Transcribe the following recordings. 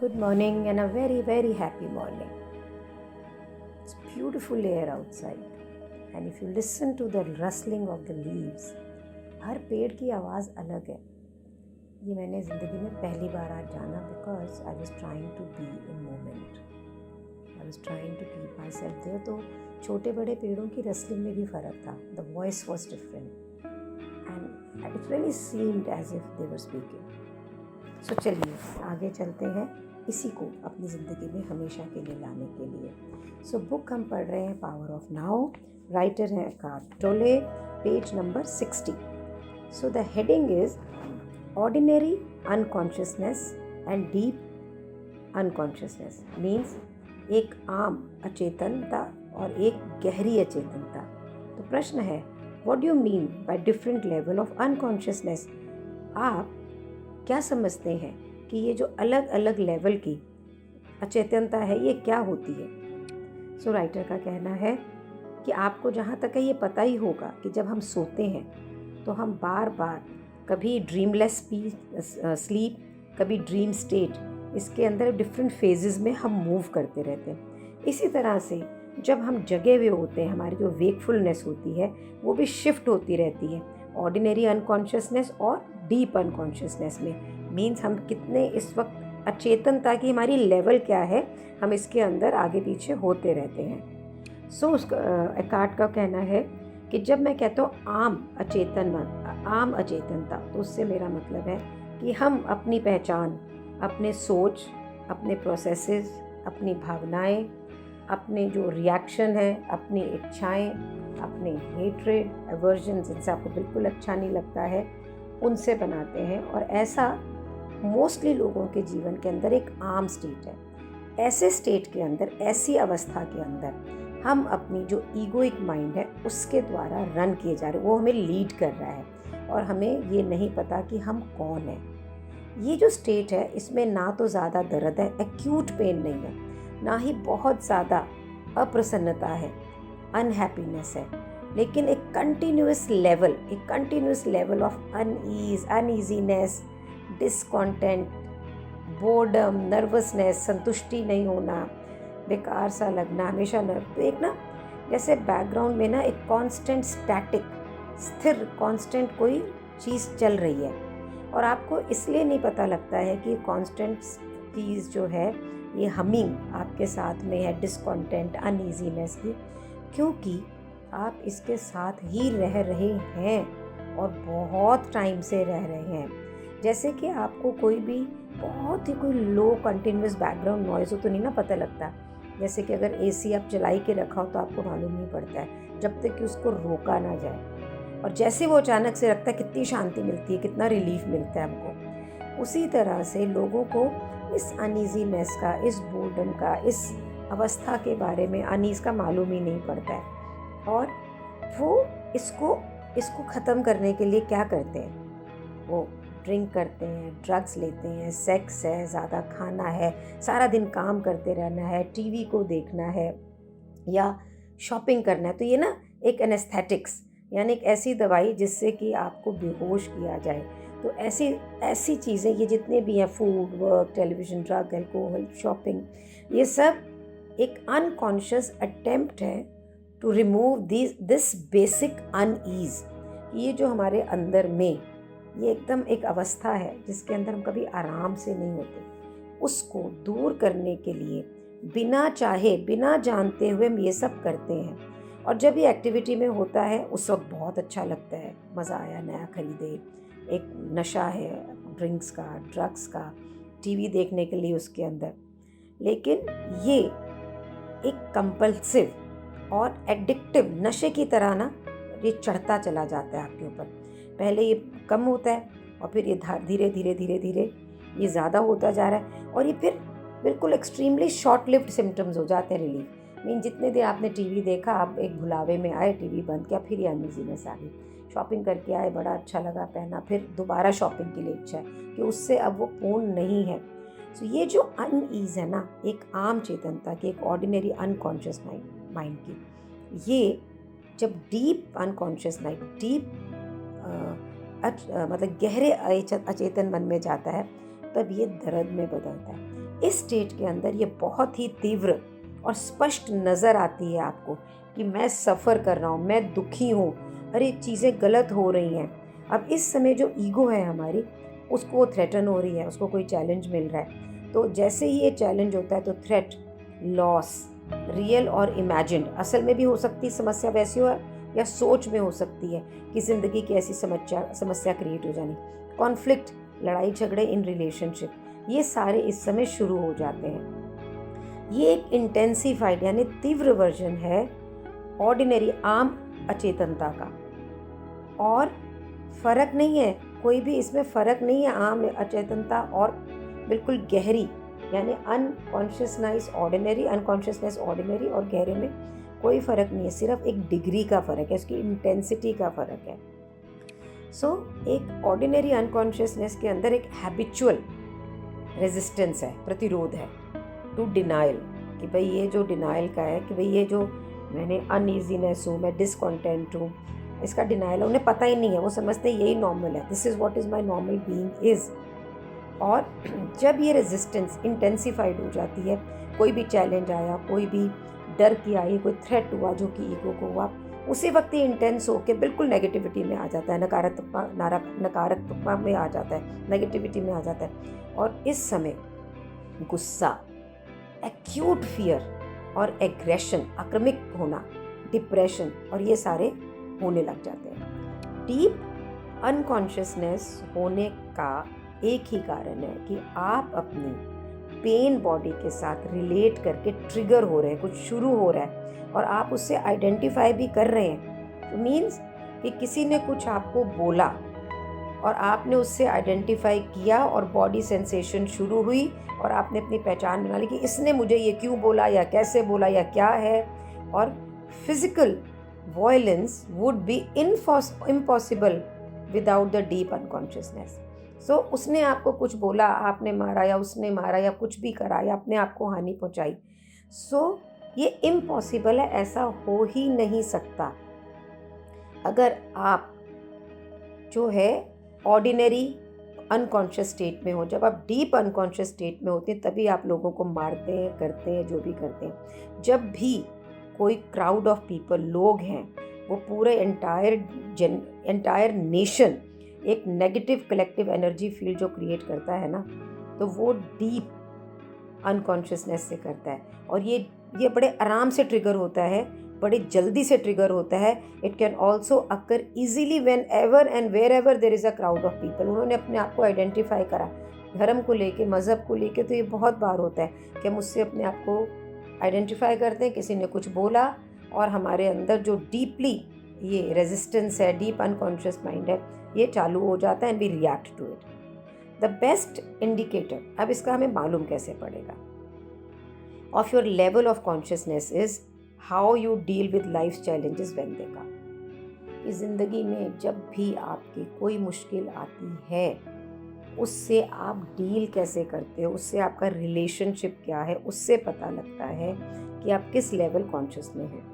Good morning and a very, very happy morning. It's beautiful air outside. And if you listen to the rustling of the leaves, हर पेड़ की आवाज़ अलग है. ये मैंने ज़िंदगी में पहली बार आज जाना because I was trying to be in moment. I was trying to keep myself there. तो छोटे बड़े पेड़ों की rustling में भी फ़र्क था. The voice was different. And it really seemed as if they were speaking. So चलिए आगे चलते हैं इसी को अपनी ज़िंदगी में हमेशा के लिए लाने के लिए. सो बुक हम पढ़ रहे हैं पावर ऑफ नाउ. राइटर हैं एकार्ट टोले. Page number 60. So the heading is ordinary unconsciousness and deep unconsciousness. Means एक आम अचेतनता और एक गहरी अचेतनता. तो प्रश्न है, what do you mean by different level of unconsciousness. आप क्या समझते हैं कि ये जो अलग अलग लेवल की अचेतनता है ये क्या होती है. सो राइटर का कहना है कि आपको जहाँ तक है ये पता ही होगा कि जब हम सोते हैं तो हम बार बार कभी ड्रीमलेस स्लीप, कभी ड्रीम स्टेट, इसके अंदर डिफरेंट फेजेस में हम मूव करते रहते हैं. इसी तरह से जब हम जगे हुए होते हैं हमारी जो वेकफुलनेस होती है वो भी शिफ्ट होती रहती है ऑर्डिनरी अनकॉन्शियसनेस और डीप अनकॉन्शियसनेस में. मीन्स हम कितने इस वक्त अचेतनता की हमारी लेवल क्या है, हम इसके अंदर आगे पीछे होते रहते हैं. सो एकार्ट का कहना है कि जब मैं कहता हूँ आम अचेतनता, तो उससे मेरा मतलब है कि हम अपनी पहचान, अपने सोच, अपने प्रोसेसेस, अपनी भावनाएं, अपने जो रिएक्शन है, अपनी इच्छाएं, अपने हेट्रेड, एवर्जन जिनसे आपको बिल्कुल अच्छा नहीं लगता है, उनसे बनाते हैं. और ऐसा मोस्टली लोगों के जीवन के अंदर एक आम स्टेट है. ऐसे स्टेट के अंदर, ऐसी अवस्था के अंदर हम अपनी जो ईगोइक माइंड है उसके द्वारा रन किए जा रहे, वो हमें लीड कर रहा है और हमें ये नहीं पता कि हम कौन हैं. ये जो स्टेट है इसमें ना तो ज़्यादा दर्द है, एक्यूट पेन नहीं है, ना ही बहुत ज़्यादा अप्रसन्नता है, अनहैप्पीनेस है, लेकिन एक continuous level of uneasiness, discontent, boredom, nervousness, संतुष्टि नहीं होना, बेकार सा लगना, हमेशा तो एक ना जैसे बैकग्राउंड में ना एक कांस्टेंट स्टैटिक, स्थिर कांस्टेंट कोई चीज़ चल रही है और आपको इसलिए नहीं पता लगता है कि कांस्टेंट चीज़ जो है ये हमिंग आपके साथ में है, डिसकॉन्टेंट, अनईजीनेस की, क्योंकि आप इसके साथ ही रह रहे हैं और बहुत टाइम से रह रहे हैं. जैसे कि आपको कोई भी बहुत ही कोई लो कंटिन्यूस बैकग्राउंड नॉइज़ हो तो नहीं ना पता लगता. जैसे कि अगर एसी आप जलाई के रखा हो तो आपको मालूम नहीं पड़ता है जब तक कि उसको रोका ना जाए, और जैसे वो अचानक से रखता है कितनी शांति मिलती है, कितना रिलीफ मिलता है हमको. उसी तरह से लोगों को इस अनईजीनेस का, इस बोर्डम का, इस अवस्था के बारे में अनईज़ का मालूम ही नहीं पड़ता है. और वो इसको ख़त्म करने के लिए क्या करते हैं, वो ड्रिंक करते हैं, ड्रग्स लेते हैं, सेक्स है, ज़्यादा खाना है, सारा दिन काम करते रहना है, टीवी को देखना है या शॉपिंग करना है. तो ये ना एक एनेस्थेटिक्स, यानी एक ऐसी दवाई जिससे कि आपको बेहोश किया जाए. तो ऐसी चीज़ें ये जितने भी हैं, food, work, television, drug, alcohol, shopping, ये सब एक अनकॉन्शियस अटेम्प्ट है टू रिमूव दिस बेसिक अनईज़. ये जो हमारे अंदर में ये एकदम एक अवस्था है जिसके अंदर हम कभी आराम से नहीं होते, उसको दूर करने के लिए बिना चाहे, बिना जानते हुए हम ये सब करते हैं. और जब ये एक्टिविटी में होता है उस वक्त बहुत अच्छा लगता है, मज़ा आया, नया खरीदे, एक नशा है ड्रिंक्स का, ड्रग्स का, टीवी देखने के लिए उसके अंदर. लेकिन ये एक कंपल्सिव और एडिक्टिव नशे की तरह ना ये चढ़ता चला जाता है आपके ऊपर. पहले ये कम होता है और फिर ये धीरे धीरे ये ज़्यादा होता जा रहा है और ये फिर बिल्कुल एक्सट्रीमली शॉर्ट लिव्ड सिम्टम्स हो जाते हैं. रिलीफ मीन जितने देर आपने टीवी देखा, आप एक भुलावे में आए, टीवी बंद किया, फिर ये अनईजीनेस आ गई. शॉपिंग करके आए, बड़ा अच्छा लगा, पहना, फिर दोबारा शॉपिंग के लिए इच्छा है कि उससे अब वो पूर्ण नहीं है. सो ये जो अनईज है ना, एक आम चेतनता की, एक ऑर्डिनरी अनकॉन्शियस माइंड की, ये जब डीप अनकॉन्शियस माइंड, डीप मतलब गहरे अचेतन मन में जाता है तब ये दर्द में बदलता है। इस स्टेट के अंदर ये बहुत ही तीव्र और स्पष्ट नज़र आती है आपको कि मैं सफ़र कर रहा हूँ, मैं दुखी हूँ, अरे चीज़ें गलत हो रही हैं। अब इस समय जो ईगो है हमारी, उसको थ्रेटन हो रही है, उसको कोई चैलेंज मिल रहा है। तो जैसे ही ये चैलेंज होता है तो थ्रेट, लॉस, रियल और इमेजिन्ड, असल में भी हो सकती है समस्या वैसी हो या सोच में हो सकती है कि ज़िंदगी की ऐसी समस्या क्रिएट हो जानी। कॉन्फ्लिक्ट, लड़ाई झगड़े इन रिलेशनशिप, ये सारे इस समय शुरू हो जाते हैं। ये एक इंटेंसिफाइड यानी तीव्र वर्जन है ऑर्डिनरी आम अचेतनता का, और फ़र्क नहीं है, कोई भी इसमें फ़र्क नहीं है आम अचेतनता और बिल्कुल गहरी यानी अनकॉन्शियसनेस ऑर्डिनरी और गहरे में कोई फ़र्क नहीं है, सिर्फ एक डिग्री का फ़र्क है, उसकी इंटेंसिटी का फ़र्क है। सो एक ऑर्डिनरी अनकॉन्शियसनेस के अंदर एक हैबिचुअल रेजिस्टेंस है, प्रतिरोध है टू डिनाइल, कि भाई ये जो डिनाइल का है कि भाई ये जो मैंने अनईजीनेस हूँ, मैं डिसकॉन्टेंट हूँ, इसका डिनाइल उन्हें पता ही नहीं है, वो समझते हैं यही नॉर्मल है, this is what is my normal being is. और जब ये रेजिस्टेंस इंटेंसिफाइड हो जाती है, कोई भी चैलेंज आया, कोई भी डर की आई, कोई थ्रेट हुआ जो कि ईगो को हुआ, उसी वक्त ये इंटेंस होकर बिल्कुल नेगेटिविटी में आ जाता है, नकारात्मकता में आ जाता है, नेगेटिविटी में आ जाता है। और इस समय गुस्सा, एक्यूट फियर और एग्रेशन, आक्रामक होना, डिप्रेशन और ये सारे होने लग जाते हैं। डीप अनकॉन्शियसनेस होने का एक ही कारण है कि आप अपनी पेन बॉडी के साथ रिलेट करके ट्रिगर हो रहे हैं, कुछ शुरू हो रहा है और आप उससे आइडेंटिफाई भी कर रहे हैं। तो मीन्स कि किसी ने कुछ आपको बोला और आपने उससे आइडेंटिफाई किया और बॉडी सेंसेशन शुरू हुई और आपने अपनी पहचान बना ली कि इसने मुझे ये क्यों बोला या कैसे बोला या क्या है। और physical violence would be impossible without the deep unconsciousness. So उसने आपको कुछ बोला, आपने मारा या उसने मारा या कुछ भी करा या अपने आप को हानि पहुंचाई, सो ये इम्पॉसिबल है, ऐसा हो ही नहीं सकता। अगर आप जो है ऑर्डिनरी अनकॉन्शियस स्टेट में हो, जब आप डीप अनकॉन्शियस स्टेट में होते हैं तभी आप लोगों को मारते हैं, करते हैं, जो भी करते हैं। जब भी कोई क्राउड ऑफ पीपल, लोग हैं, वो पूरे एंटायर नेशन एक नेगेटिव कलेक्टिव एनर्जी फील्ड जो क्रिएट करता है ना, तो वो डीप अनकॉन्शियसनेस से करता है। और ये बड़े आराम से ट्रिगर होता है, बड़े जल्दी से ट्रिगर होता है। It can also occur easily whenever and wherever there is a crowd of people. उन्होंने अपने आप को आइडेंटिफाई करा, धर्म को लेके, मज़हब को लेके, तो ये बहुत बार होता है कि हम उससे अपने आप को आइडेंटिफाई करते हैं। किसी ने कुछ बोला और हमारे अंदर जो डीपली ये रेजिस्टेंस है, डीप अनकॉन्शियस माइंड है, ये चालू हो जाता है and we react to it. The best indicator, अब इसका हमें मालूम कैसे पड़ेगा, of your level of consciousness is how you deal with life challenges when they come. कि ज़िंदगी में जब भी आपकी कोई मुश्किल आती है, उससे आप डील कैसे करते हो, उससे आपका रिलेशनशिप क्या है, उससे पता लगता है कि आप किस लेवल कॉन्शियस में हैं।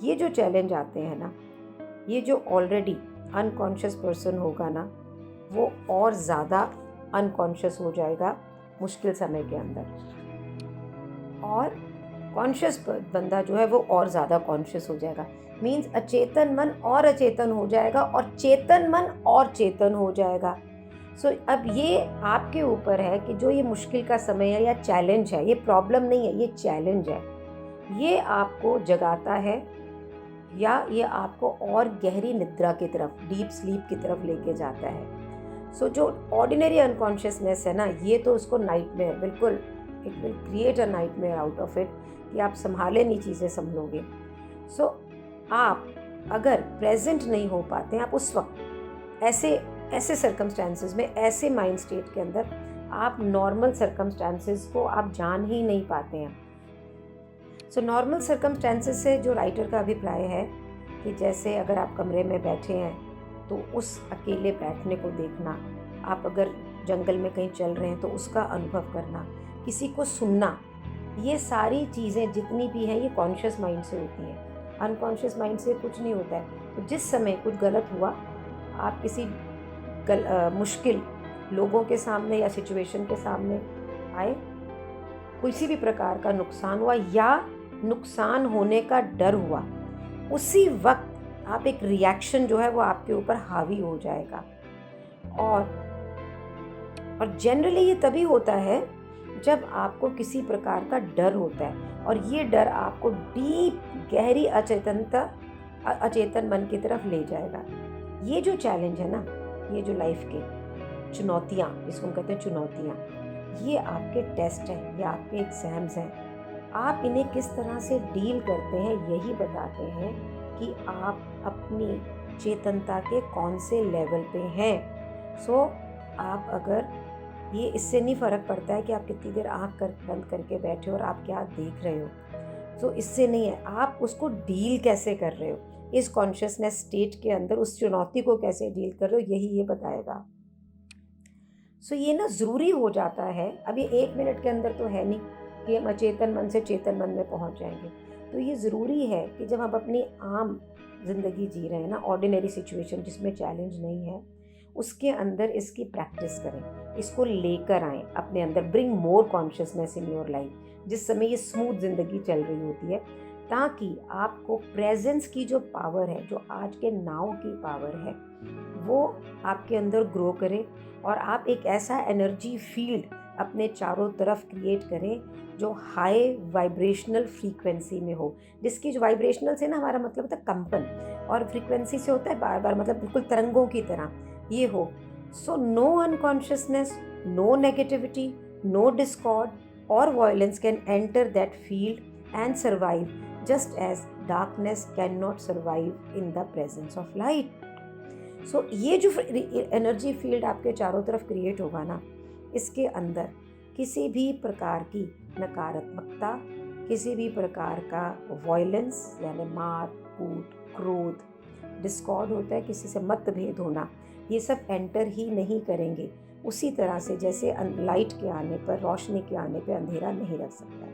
ये जो चैलेंज आते हैं ना, ये जो ऑलरेडी अनकॉन्शियस पर्सन होगा ना, वो और ज़्यादा अनकॉन्शियस हो जाएगा मुश्किल समय के अंदर, और कॉन्शियस बंदा जो है वो और ज़्यादा कॉन्शियस हो जाएगा। मीन्स अचेतन मन और अचेतन हो जाएगा और चेतन मन और चेतन हो जाएगा। सो अब ये आपके ऊपर है कि जो ये मुश्किल का समय है या चैलेंज है, ये प्रॉब्लम नहीं है, ये चैलेंज है, ये आपको जगाता है या ये आपको और गहरी निद्रा की तरफ, डीप स्लीप की तरफ लेके जाता है। सो जो ऑर्डिनरी अनकॉन्शियसनेस है ना, ये तो उसको नाइटमेयर, बिल्कुल it will create a nightmare out of it, कि आप संभाले नहीं चीज़ें संभलोगे। सो आप अगर प्रेजेंट नहीं हो पाते हैं, आप उस वक्त ऐसे सर्कमस्टांसेस में, ऐसे माइंड स्टेट के अंदर आप नॉर्मल सर्कमस्टांसेस को आप जान ही नहीं पाते हैं। सो नॉर्मल सर्कमस्टांसेस से जो राइटर का अभिप्राय है कि जैसे अगर आप कमरे में बैठे हैं तो उस अकेले बैठने को देखना, आप अगर जंगल में कहीं चल रहे हैं तो उसका अनुभव करना, किसी को सुनना, ये सारी चीज़ें जितनी भी हैं ये कॉन्शियस माइंड से होती हैं। अनकॉन्शियस माइंड से कुछ नहीं होता है। तो जिस समय कुछ गलत हुआ, आप किसी मुश्किल लोगों के सामने या सिचुएशन के सामने आए, किसी भी प्रकार का नुकसान हुआ या नुकसान होने का डर हुआ, उसी वक्त आप एक रिएक्शन जो है वो आपके ऊपर हावी हो जाएगा। और जनरली ये तभी होता है जब आपको किसी प्रकार का डर होता है और ये डर आपको डीप गहरी अचेतन मन की तरफ ले जाएगा। ये जो चैलेंज है ना, ये जो लाइफ के चुनौतियाँ, जिसको हम कहते हैं चुनौतियाँ, ये आपके टेस्ट हैं, ये आपके एग्जाम्स हैं। आप इन्हें किस तरह से डील करते हैं यही बताते हैं कि आप अपनी चेतनता के कौन से लेवल पे हैं। आप अगर ये इससे नहीं फ़र्क पड़ता है कि आप कितनी देर आँख बंद करके बैठे हो और आप क्या देख रहे हो, इससे नहीं है, आप उसको डील कैसे कर रहे हो, इस कॉन्शियसनेस स्टेट के अंदर उस चुनौती को कैसे डील कर रहे हो, यही ये बताएगा। ये ना ज़रूरी हो जाता है। अभी 1 मिनट के अंदर तो है नहीं कि हम अचेतन मन से चेतन मन में पहुंच जाएंगे। तो ये ज़रूरी है कि जब हम अपनी आम ज़िंदगी जी रहे हैं ना, ऑर्डिनरी सिचुएशन जिसमें चैलेंज नहीं है, उसके अंदर इसकी प्रैक्टिस करें, इसको लेकर आएँ अपने अंदर। Bring more consciousness in your life, जिस समय ये स्मूथ ज़िंदगी चल रही होती है, ताकि आपको प्रेजेंस की जो पावर है, जो आज के नाउ की पावर है, वो आपके अंदर ग्रो करे और आप एक ऐसा एनर्जी फील्ड अपने चारों तरफ क्रिएट करें जो हाई वाइब्रेशनल फ्रीक्वेंसी में हो, जिसकी जो वाइब्रेशनल से ना हमारा मतलब होता है कंपन, और फ्रीक्वेंसी से होता है बार बार, मतलब बिल्कुल तरंगों की तरह ये हो। No unconsciousness, no negativity, no discord और violence can enter that field and survive, just as darkness cannot survive in the presence of light. ये जो एनर्जी फील्ड आपके चारों तरफ क्रिएट होगा ना, इसके अंदर किसी भी प्रकार की नकारात्मकता, किसी भी प्रकार का वायलेंस यानी मार कूट, क्रोध, डिस्कॉर्ड होता है, किसी से मतभेद होना, ये सब एंटर ही नहीं करेंगे। उसी तरह से जैसे लाइट के आने पर, रोशनी के आने पर अंधेरा नहीं रख सकता है।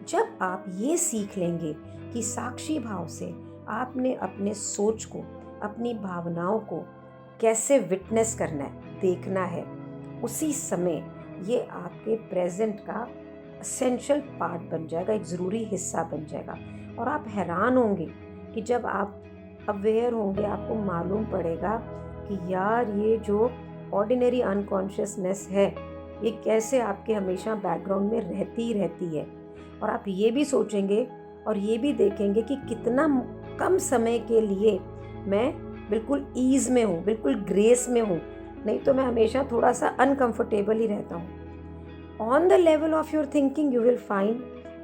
जब आप ये सीख लेंगे कि साक्षी भाव से आपने अपने सोच को, अपनी भावनाओं को कैसे विटनेस करना है, देखना है, उसी समय ये आपके प्रेजेंट का एसेंशियल पार्ट बन जाएगा, एक ज़रूरी हिस्सा बन जाएगा। और आप हैरान होंगे कि जब आप अवेयर होंगे, आपको मालूम पड़ेगा कि यार ये जो ऑर्डिनरी अनकॉन्शियसनेस है, ये कैसे आपके हमेशा बैकग्राउंड में रहती है। और आप ये भी सोचेंगे और ये भी देखेंगे कि कितना कम समय के लिए मैं बिल्कुल ईज़ में हूँ, बिल्कुल ग्रेस में हूँ, नहीं तो मैं हमेशा थोड़ा सा अनकंफर्टेबल ही रहता हूँ। On the level of your thinking you will find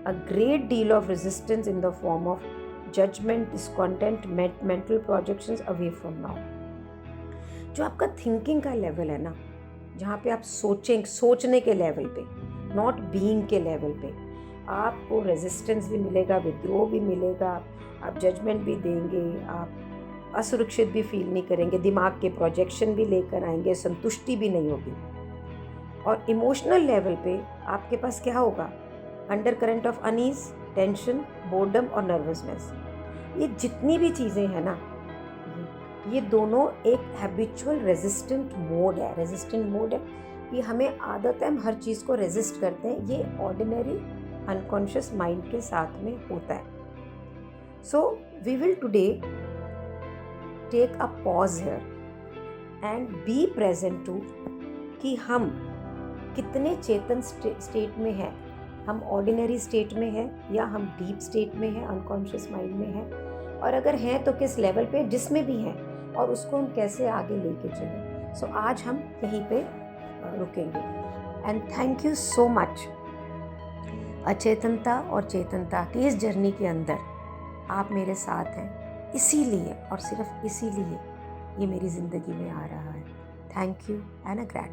a great deal of resistance in the form of judgement, discontent, mental projections away from now. जो आपका थिंकिंग का लेवल है ना, जहाँ पे आप सोचने के लेवल पे, नॉट बीइंग के लेवल पे, आपको रेजिस्टेंस भी मिलेगा, विद्रोह भी मिलेगा, आप जजमेंट भी देंगे, आप असुरक्षित भी फील नहीं करेंगे, दिमाग के प्रोजेक्शन भी लेकर आएंगे, संतुष्टि भी नहीं होगी। और इमोशनल लेवल पे आपके पास क्या होगा? Under current of unease, tension, boredom और नर्वसनेस। ये जितनी भी चीज़ें हैं ना, ये दोनों एक हैबिचुअल रेजिस्टेंट मोड है कि हमें आदत है, हम हर चीज़ को रेजिस्ट करते हैं। ये ऑर्डिनरी अनकॉन्शियस माइंड के साथ में होता है। We will today take a pause here and be present to कि हम कितने चेतन स्टेट में हैं, हम ऑर्डिनरी स्टेट में हैं या हम डीप स्टेट में हैं, अनकॉन्शियस माइंड में हैं, और अगर हैं तो किस लेवल पे, जिसमें भी हैं, और उसको हम कैसे आगे लेके चलें। आज हम यहीं पे रुकेंगे। And thank you so much. अचेतनता और चेतनता की इस जर्नी के अंदर आप मेरे साथ हैं, इसीलिए और सिर्फ इसीलिए ये मेरी ज़िंदगी में आ रहा है। Thank you and a gratitude.